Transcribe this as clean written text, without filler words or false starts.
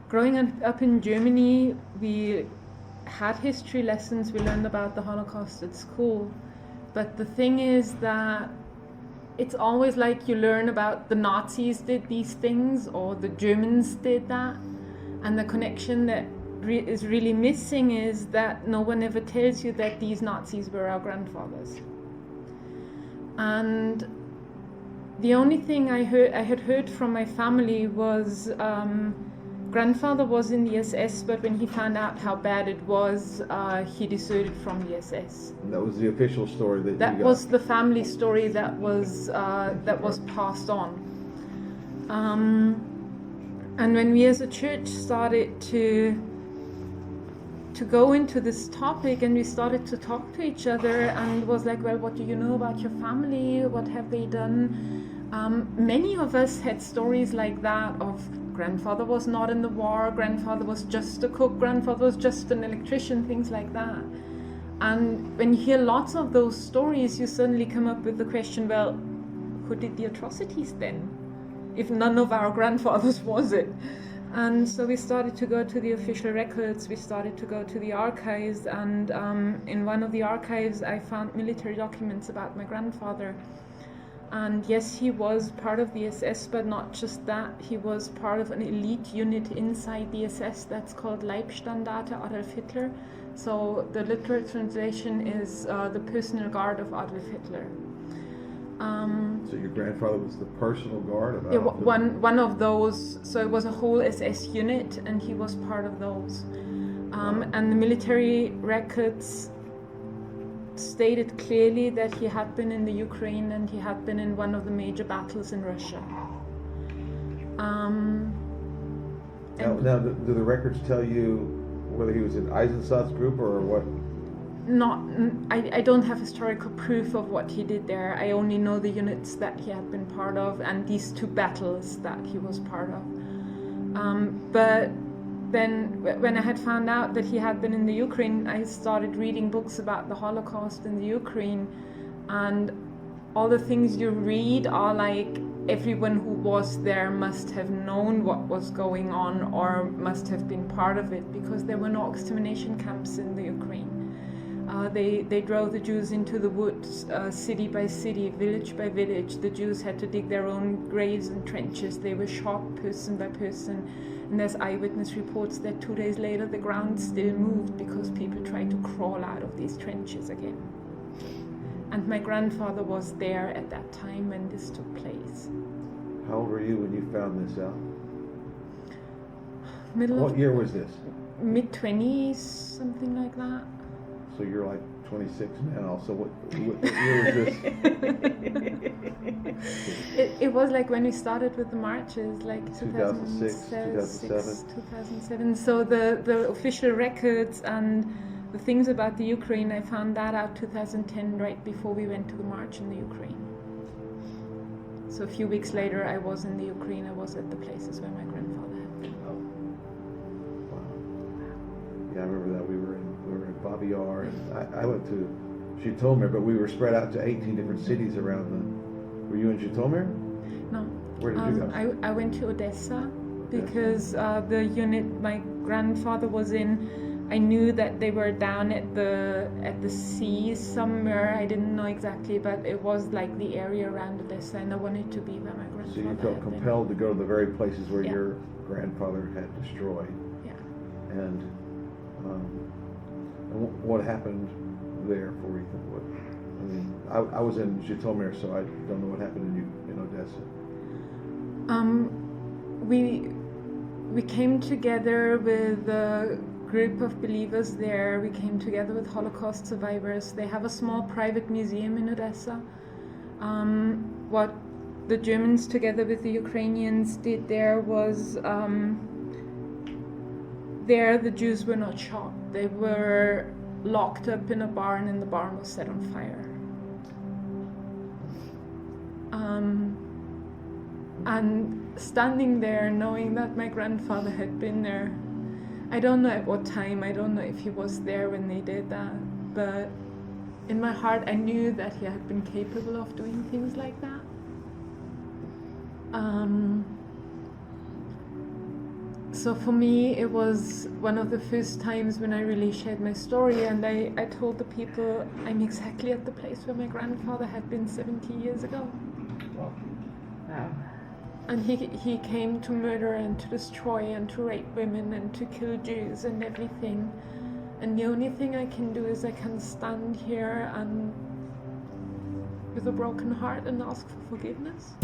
growing up in Germany, we had history lessons, we learned about the Holocaust at school. But the thing is that it's always like you learn about the Nazis did these things or the Germans did that. And the connection that is really missing is that no one ever tells you that these Nazis were our grandfathers. And the only thing I had heard from my family was grandfather was in the SS, but when he found out how bad it was, he deserted from the SS. And that was the official story that you got? That was the family story that was passed on. And when we as a church started to go into this topic and we started to talk to each other and was like, well, what do you know about your family? What have they done? Many of us had stories like that of grandfather was not in the war, grandfather was just a cook, grandfather was just an electrician, things like that. And when you hear lots of those stories, you suddenly come up with the question, well, who did the atrocities then? If none of our grandfathers was it? And so we started to go to the official records, we started to go to the archives, and in one of the archives I found military documents about my grandfather. And yes, he was part of the SS, but not just that, he was part of an elite unit inside the SS that's called Leibstandarte Adolf Hitler. So the literal translation is the personal guard of Adolf Hitler. So your grandfather was the personal guard of Adolf Hitler? One of those, so it was a whole SS unit and he was part of those. And the military records stated clearly that he had been in the Ukraine and he had been in one of the major battles in Russia. Now, do the records tell you whether he was in Eisenstaedt's group or what? I don't have historical proof of what he did there. I only know the units that he had been part of and these two battles that he was part of. But then when I had found out that he had been in the Ukraine, I started reading books about the Holocaust in the Ukraine, and all the things you read are like everyone who was there must have known what was going on or must have been part of it, because there were no extermination camps in the Ukraine. They drove the Jews into the woods, city by city, village by village. The Jews had to dig their own graves and trenches. They were shot person by person. And there's eyewitness reports that 2 days later the ground still moved because people tried to crawl out of these trenches again. And my grandfather was there at that time when this took place. How old were you when you found this out? What year was this? Mid-20s, something like that. So you're like 26 now, so what year was this? It was like when we started with the marches, like 2006, 2007. So the official records and the things about the Ukraine, I found that out 2010, right before we went to the march in the Ukraine. So a few weeks later, I was in the Ukraine, I was at the places where my grandfather had been. Oh. Wow. Yeah, I remember that we were in Babi Yar, and I went to Zhytomyr, but we were spread out to 18 different cities around them. Were you in Zhytomyr? No. Where did you go? I went to Odessa because the unit my grandfather was in, I knew that they were down at the sea somewhere. I didn't know exactly, but it was like the area around Odessa, and I wanted to be where my grandfather. So you felt compelled to go to the very places where your grandfather had destroyed. Yeah. And what happened there for you? I was in Zhytomyr, so I don't know what happened in Odessa. We came together with a group of believers there. We came together with Holocaust survivors. They have a small private museum in Odessa. What the Germans together with the Ukrainians did there was there the Jews were not shot. They were locked up in a barn and the barn was set on fire. And standing there knowing that my grandfather had been there, I don't know at what time, I don't know if he was there when they did that, but in my heart I knew that he had been capable of doing things like that. So for me, it was one of the first times when I really shared my story, and I told the people I'm exactly at the place where my grandfather had been 70 years ago. Wow. Wow. And he came to murder and to destroy and to rape women and to kill Jews and everything. And the only thing I can do is I can stand here and with a broken heart and ask for forgiveness.